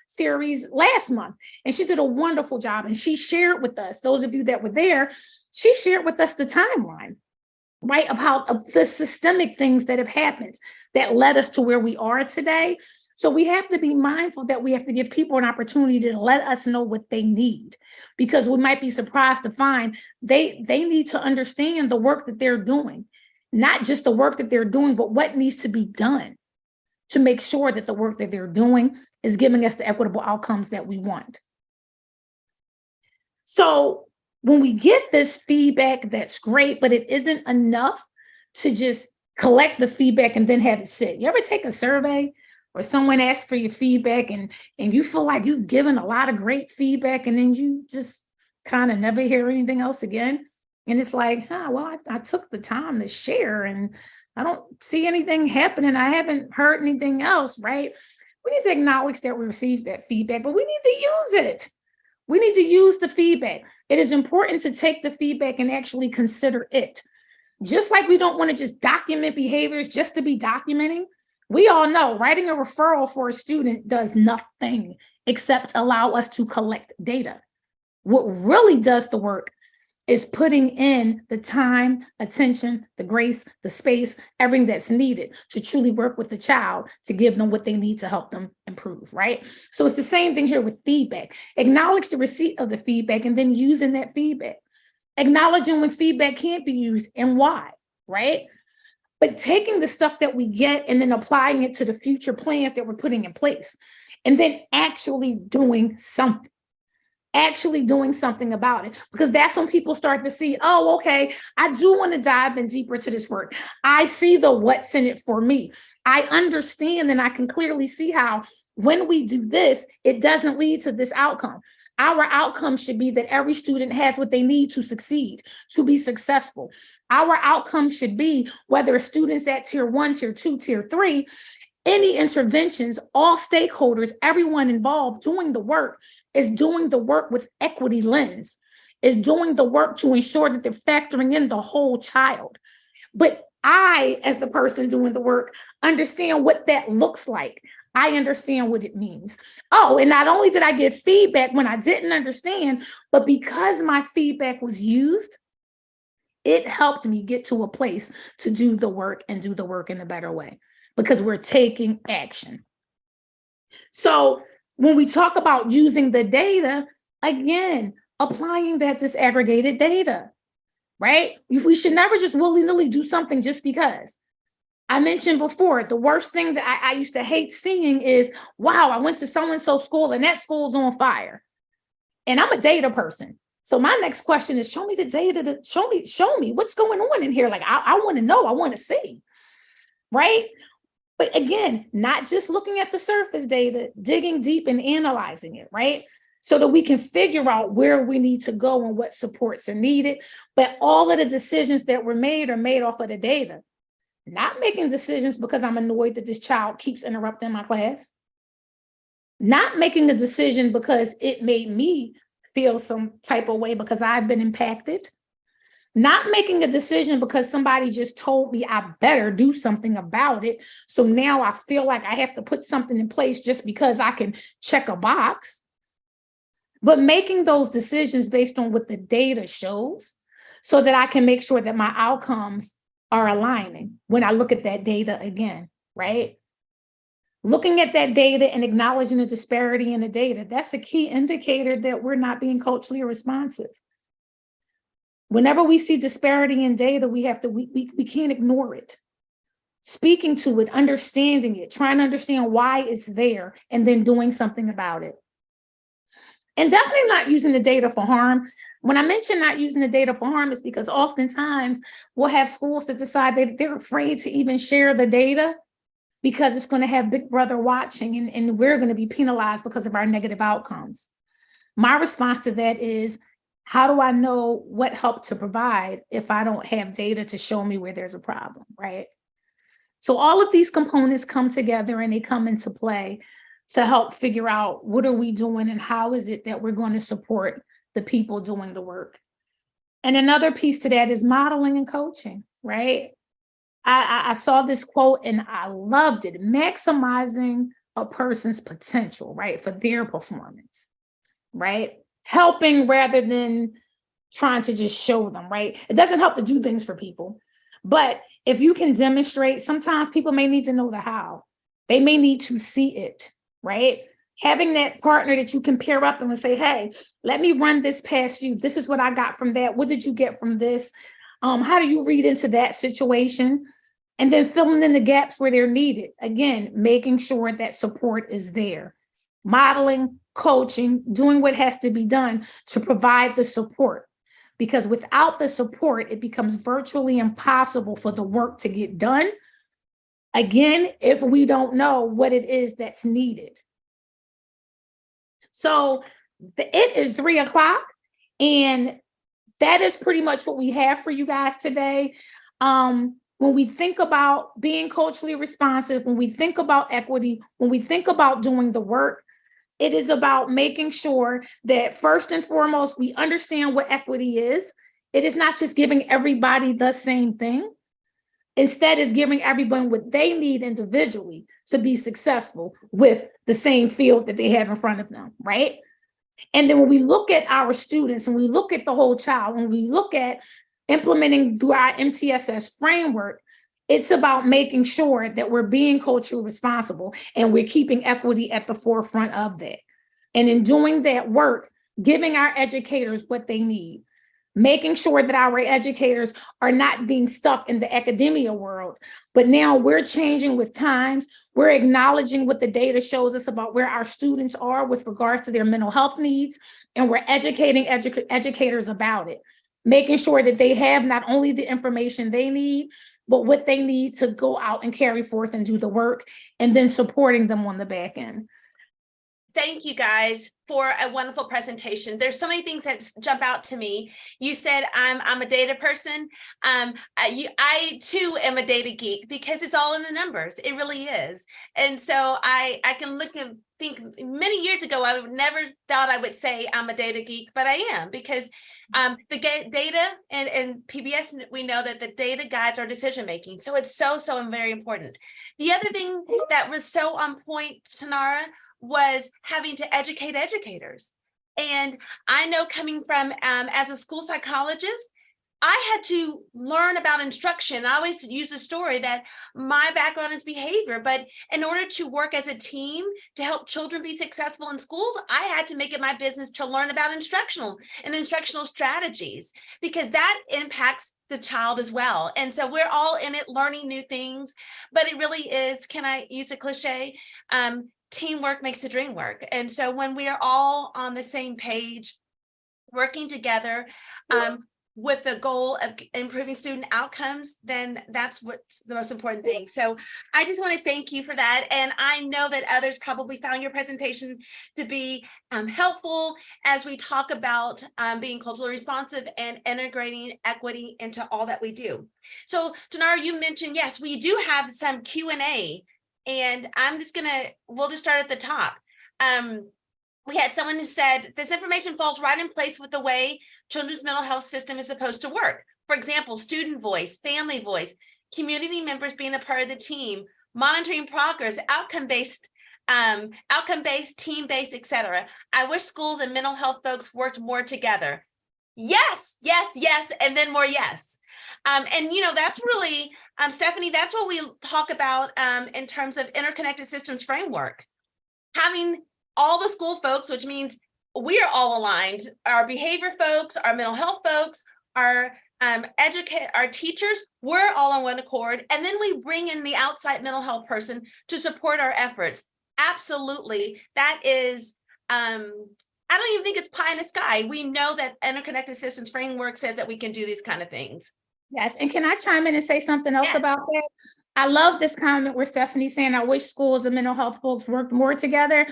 series last month, and she did a wonderful job. And she shared with us, those of you that were there, she shared with us the timeline, right, of the systemic things that have happened that led us to where we are today. So we have to be mindful that we have to give people an opportunity to let us know what they need, because we might be surprised to find they need to understand the work that they're doing, not just the work that they're doing, but what needs to be done to make sure that the work that they're doing is giving us the equitable outcomes that we want. So when we get this feedback, that's great, but it isn't enough to just collect the feedback and then have it sit. You ever take a survey or someone asks for your feedback and you feel like you've given a lot of great feedback and then you just kind of never hear anything else again? And it's like, well, I took the time to share and I don't see anything happening. I haven't heard anything else, right? We need to acknowledge that we received that feedback, but we need to use it. We need to use the feedback. It is important to take the feedback and actually consider it. Just like we don't want to just document behaviors just to be documenting. We all know writing a referral for a student does nothing except allow us to collect data. What really does the work is putting in the time, attention, the grace, the space, everything that's needed to truly work with the child to give them what they need to help them improve, right? So it's the same thing here with feedback. Acknowledge the receipt of the feedback and then using that feedback. Acknowledging when feedback can't be used and why, right? But taking the stuff that we get and then applying it to the future plans that we're putting in place, and then actually doing something about it, because that's when people start to see, oh, okay, I do want to dive in deeper to this work. I see the what's in it for me. I understand and I can clearly see how when we do this, it doesn't lead to this outcome. Our outcome should be that every student has what they need to succeed, to be successful. Our outcome should be, whether students at tier 1, tier 2, tier 3, any interventions, all stakeholders, everyone involved doing the work is doing the work with equity lens, is doing the work to ensure that they're factoring in the whole child. But I, as the person doing the work, understand what that looks like. I understand what it means. Oh, and not only did I get feedback when I didn't understand, but because my feedback was used, it helped me get to a place to do the work and do the work in a better way, because we're taking action. So when we talk about using the data, again, applying that disaggregated data, right? We should never just willy-nilly do something just because. I mentioned before, the worst thing that I used to hate seeing is, wow, I went to so-and-so school and that school's on fire. And I'm a data person. So my next question is, show me the data, to show me what's going on in here. Like, I want to know, I want to see, right? But again, not just looking at the surface data, digging deep and analyzing it, right? So that we can figure out where we need to go and what supports are needed. But all of the decisions that were made are made off of the data. Not making decisions because I'm annoyed that this child keeps interrupting my class. Not making a decision because it made me feel some type of way because I've been impacted. Not making a decision because somebody just told me I better do something about it. So now I feel like I have to put something in place just because I can check a box. But making those decisions based on what the data shows so that I can make sure that my outcomes are aligning when I look at that data again, right? Looking at that data and acknowledging the disparity in the data, that's a key indicator that we're not being culturally responsive. Whenever we see disparity in data, we can't ignore it. Speaking to it, understanding it, trying to understand why it's there, and then doing something about it. And definitely not using the data for harm. When I mention not using the data for harm, it's because oftentimes we'll have schools that decide that they're afraid to even share the data because it's going to have Big Brother watching and we're going to be penalized because of our negative outcomes. My response to that is, how do I know what help to provide if I don't have data to show me where there's a problem, right? So all of these components come together and they come into play to help figure out what are we doing and how is it that we're going to support the people doing the work. And another piece to that is modeling and coaching, right? I saw this quote and I loved it. Maximizing a person's potential, right, for their performance, right? Helping rather than trying to just show them, right? It doesn't help to do things for people. But if you can demonstrate, sometimes people may need to know the how. They may need to see it, right? Having that partner that you can pair up and say, hey, let me run this past you. This is what I got from that. What did you get from this? How do you read into that situation? And then filling in the gaps where they're needed. Again, making sure that support is there. Modeling, coaching, doing what has to be done to provide the support. Because without the support, it becomes virtually impossible for the work to get done. Again, if we don't know what it is that's needed. So it is 3:00, and that is pretty much what we have for you guys today. When we think about being culturally responsive, when we think about equity, when we think about doing the work, it is about making sure that first and foremost, we understand what equity is. It is not just giving everybody the same thing. Instead, it's giving everyone what they need individually to be successful with the same field that they have in front of them, right? And then when we look at our students and we look at the whole child, when we look at implementing through our MTSS framework, it's about making sure that we're being culturally responsible and we're keeping equity at the forefront of that. And in doing that work, giving our educators what they need, making sure that our educators are not being stuck in the academia world, but now we're changing with times. We're acknowledging what the data shows us about where our students are with regards to their mental health needs, and we're educating educators about it, making sure that they have not only the information they need, but what they need to go out and carry forth and do the work, and then supporting them on the back end. Thank you guys for a wonderful presentation. There's so many things that jump out to me. You said I'm a data person. I too am a data geek because it's all in the numbers. It really is. And so I can look and think many years ago, I would never thought I would say I'm a data geek, but I am, because the data and PBS, we know that the data guides our decision making. So it's so very important. The other thing that was so on point, Tanara, was having to educate educators. And I know, coming from as a school psychologist, I had to learn about instruction. I always use a story that my background is behavior, but in order to work as a team to help children be successful in schools, I had to make it my business to learn about instructional strategies, because that impacts the child as well. And so we're all in it learning new things, but it really is, can I use a cliche? Teamwork makes the dream work. And so when we are all on the same page, working together with the goal of improving student outcomes, then that's what's the most important thing. So I just want to thank you for that. And I know that others probably found your presentation to be helpful as we talk about being culturally responsive and integrating equity into all that we do. So Tanara, you mentioned, yes, we do have some Q&A. And we'll just start at the top. We had someone who said, this information falls right in place with the way children's mental health system is supposed to work. For example, student voice, family voice, community members being a part of the team, monitoring progress, outcome-based, team-based, etc. I wish schools and mental health folks worked more together. Yes, yes, yes, and then more yes. And that's really, Stephanie, that's what we talk about in terms of interconnected systems framework. Having all the school folks, which means we are all aligned, our behavior folks, our mental health folks, our our teachers, we're all on one accord. And then we bring in the outside mental health person to support our efforts. Absolutely. That is, I don't even think it's pie in the sky. We know that interconnected systems framework says that we can do these kind of things. Yes, and can I chime in and say something else about that? I love this comment where Stephanie's saying, I wish schools and mental health folks worked more together.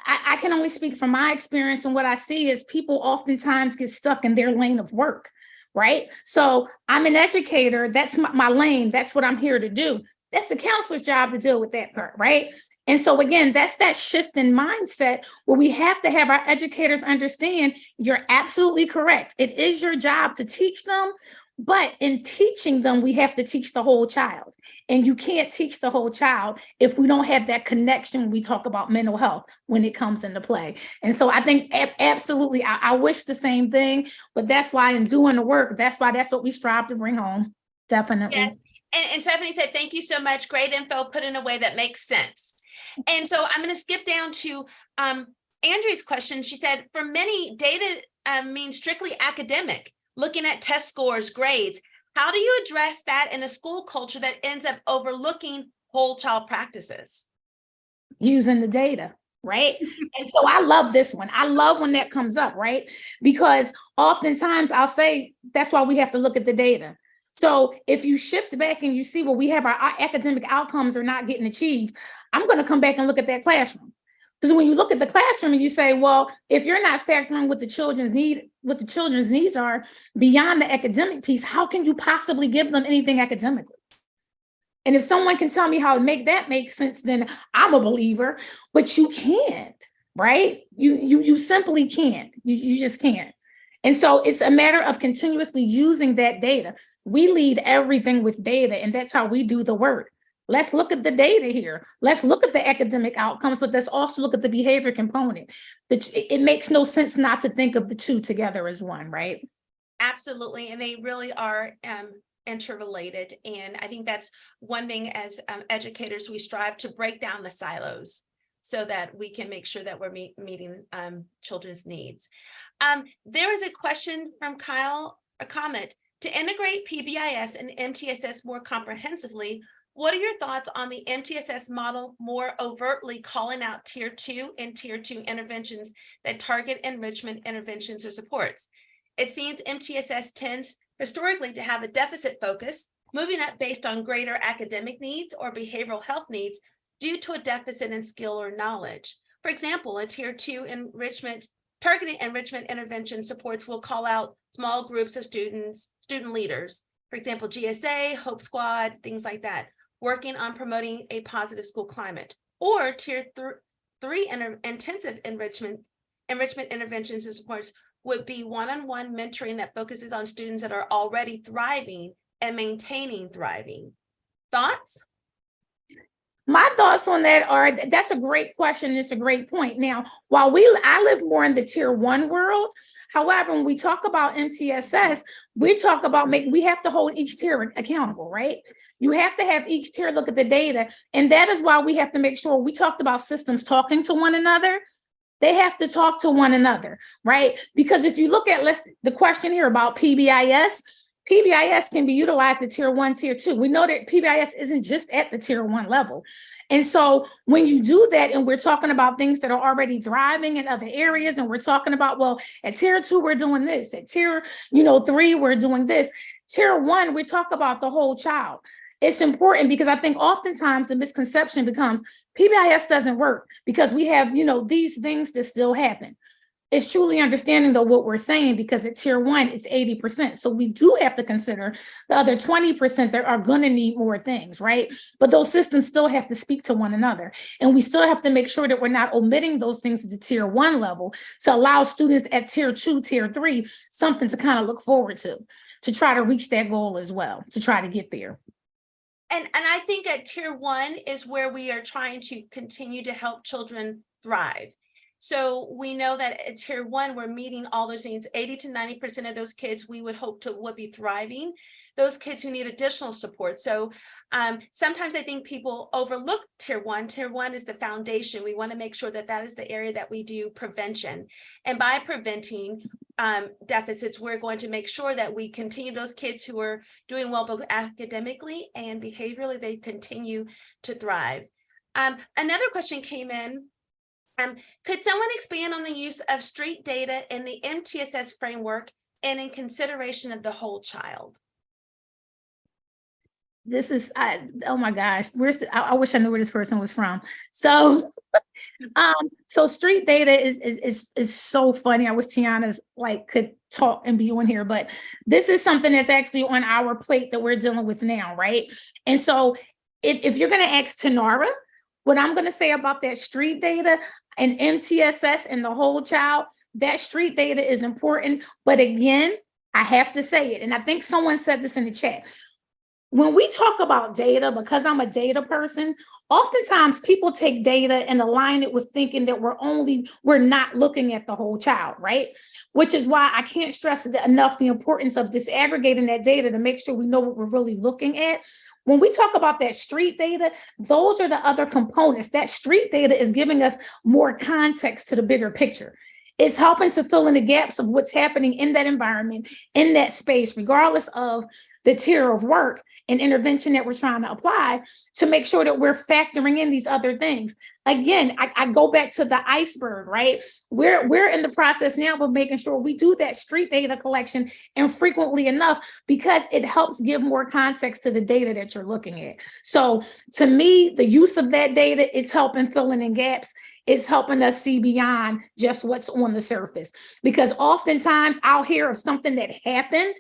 I can only speak from my experience, and what I see is people oftentimes get stuck in their lane of work, right? So I'm an educator, that's my lane, that's what I'm here to do. That's the counselor's job to deal with that part, right? And so again, that's that shift in mindset where we have to have our educators understand you're absolutely correct. It is your job to teach them, but in teaching them, we have to teach the whole child. And you can't teach the whole child if we don't have that connection when we talk about mental health when it comes into play. And so I think absolutely, I wish the same thing, but that's why in doing the work, that's what we strive to bring home. Definitely. Yes. And Stephanie said, thank you so much. Great info put in a way that makes sense. And so I'm going to skip down to Andrea's question. She said, for many, data means strictly academic, looking at test scores, grades. How do you address that in a school culture that ends up overlooking whole child practices? Using the data, right? And so I love this one. I love when that comes up, right? Because oftentimes I'll say, that's why we have to look at the data. So if you shift back and you see, well, we have our academic outcomes are not getting achieved, I'm going to come back and look at that classroom. Because when you look at the classroom and you say, well, if you're not factoring what the children's needs are beyond the academic piece, how can you possibly give them anything academically? And if someone can tell me how to make that make sense, then I'm a believer, but you can't, right? You simply can't. You just can't. And so it's a matter of continuously using that data. We lead everything with data, and that's how we do the work. Let's look at the data here. Let's look at the academic outcomes, but let's also look at the behavior component. It makes no sense not to think of the two together as one, right? Absolutely. And they really are interrelated. And I think that's one thing as educators, we strive to break down the silos so that we can make sure that we're meeting children's needs. There is a question from Kyle, a comment, to integrate PBIS and MTSS more comprehensively. What are your thoughts on the MTSS model more overtly calling out tier 2 and tier 2 interventions that target enrichment interventions or supports? It seems MTSS tends historically to have a deficit focus, moving up based on greater academic needs or behavioral health needs due to a deficit in skill or knowledge. For example, a tier 2 targeted enrichment intervention supports will call out small groups of student leaders, for example, GSA, Hope Squad, things like that, working on promoting a positive school climate. Or tier 3 intensive enrichment interventions and supports would be one-on-one mentoring that focuses on students that are already thriving and maintaining thriving. Thoughts? My thoughts on that are, that's a great question. It's a great point. Now, while I live more in the tier 1 world, however, when we talk about MTSS, we talk about we have to hold each tier accountable, right? You have to have each tier look at the data. And that is why we have to make sure we talked about systems talking to one another. They have to talk to one another, right? Because if you look at the question here about PBIS can be utilized at tier 1, tier 2. We know that PBIS isn't just at the tier 1 level. And so when you do that, and we're talking about things that are already thriving in other areas, and we're talking about, well, at tier 2, we're doing this, at tier 3, we're doing this. Tier 1, we talk about the whole child. It's important because I think oftentimes the misconception becomes PBIS doesn't work because we have, these things that still happen. It's truly understanding though what we're saying, because at tier 1, it's 80%. So we do have to consider the other 20% that are going to need more things, right? But those systems still have to speak to one another. And we still have to make sure that we're not omitting those things at the tier 1 level to allow students at tier 2, tier 3, something to kind of look forward to try to reach that goal as well, to try to get there. And I think at tier 1 is where we are trying to continue to help children thrive. So we know that at tier 1, we're meeting all those needs. 80 to 90% of those kids we would hope would be thriving. Those kids who need additional support. So sometimes I think people overlook tier 1. Tier 1 is the foundation. We want to make sure that that is the area that we do prevention. And by preventing deficits, we're going to make sure that we continue those kids who are doing well both academically and behaviorally, they continue to thrive. Another question came in. Could someone expand on the use of street data in the MTSS framework and in consideration of the whole child? This is, oh my gosh, I wish I knew where this person was from. So, so street data is so funny. I wish Tiana's could talk and be on here, but this is something that's actually on our plate that we're dealing with now, right? And so if you're going to ask Tanara, what I'm going to say about that street data and MTSS and the whole child, that street data is important. But again, I have to say it. And I think someone said this in the chat. When we talk about data, because I'm a data person, oftentimes people take data and align it with thinking that we're not looking at the whole child, right? Which is why I can't stress enough the importance of disaggregating that data to make sure we know what we're really looking at. When we talk about that street data, those are the other components. That street data is giving us more context to the bigger picture. It's helping to fill in the gaps of what's happening in that environment, in that space, regardless of the tier of work and intervention that we're trying to apply, to make sure that we're factoring in these other things. Again, I go back to the iceberg, right? We're in the process now of making sure we do that street data collection, and frequently enough, because it helps give more context to the data that you're looking at. So to me, the use of that data is helping fill in gaps. It's helping us see beyond just what's on the surface. Because oftentimes I'll hear of something that happened,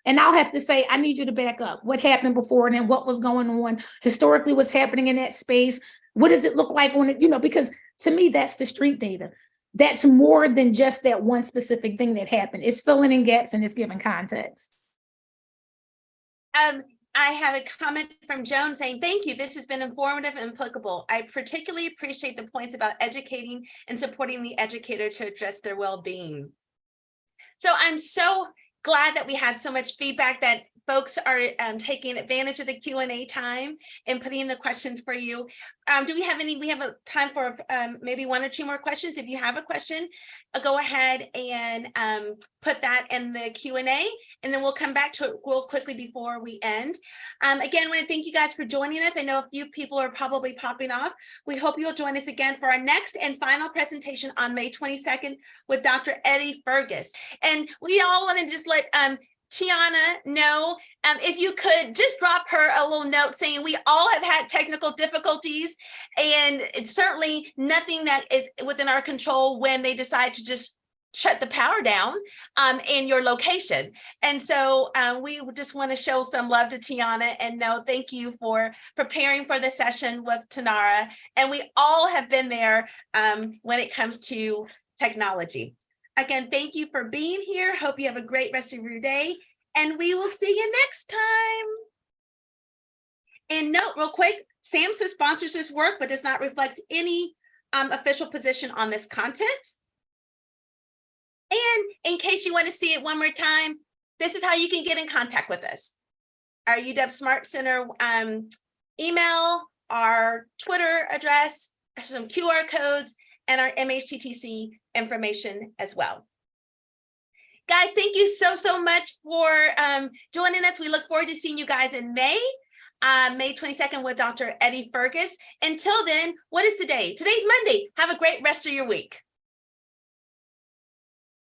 and I'll have to say, I need you to back up. What happened before and then what was going on historically, what's happening in that space? What does it look like on it? Because to me, that's the street data. That's more than just that one specific thing that happened. It's filling in gaps and it's giving context. I have a comment from Joan saying, thank you. This has been informative and applicable. I particularly appreciate the points about educating and supporting the educator to address their well-being. So I'm so glad that we had so much feedback, that folks are taking advantage of the Q&A time and putting in the questions for you. Do we have any? We have a time for maybe one or two more questions. If you have a question, go ahead and put that in the Q&A, and then we'll come back to it real quickly before we end. Again, I want to thank you guys for joining us. I know a few people are probably popping off. We hope you'll join us again for our next and final presentation on May 22nd with Dr. Eddie Fergus. And we all want to just let Tiana know, if you could just drop her a little note saying we all have had technical difficulties, and it's certainly nothing that is within our control when they decide to just shut the power down in your location. And so we just want to show some love to Tiana and know thank you for preparing for the session with Tanara. And we all have been there when it comes to technology. Again, thank you for being here. Hope you have a great rest of your day, and we will see you next time. And note real quick, SAMHSA sponsors this work, but does not reflect any official position on this content. And in case you want to see it one more time, this is how you can get in contact with us. Our UW Smart Center email, our Twitter address, some QR codes, and our MHTTC information as well. Guys, thank you so much for joining us. We look forward to seeing you guys in May 22nd with Dr. Eddie Fergus. Until then, what is today? Today's Monday. Have a great rest of your week.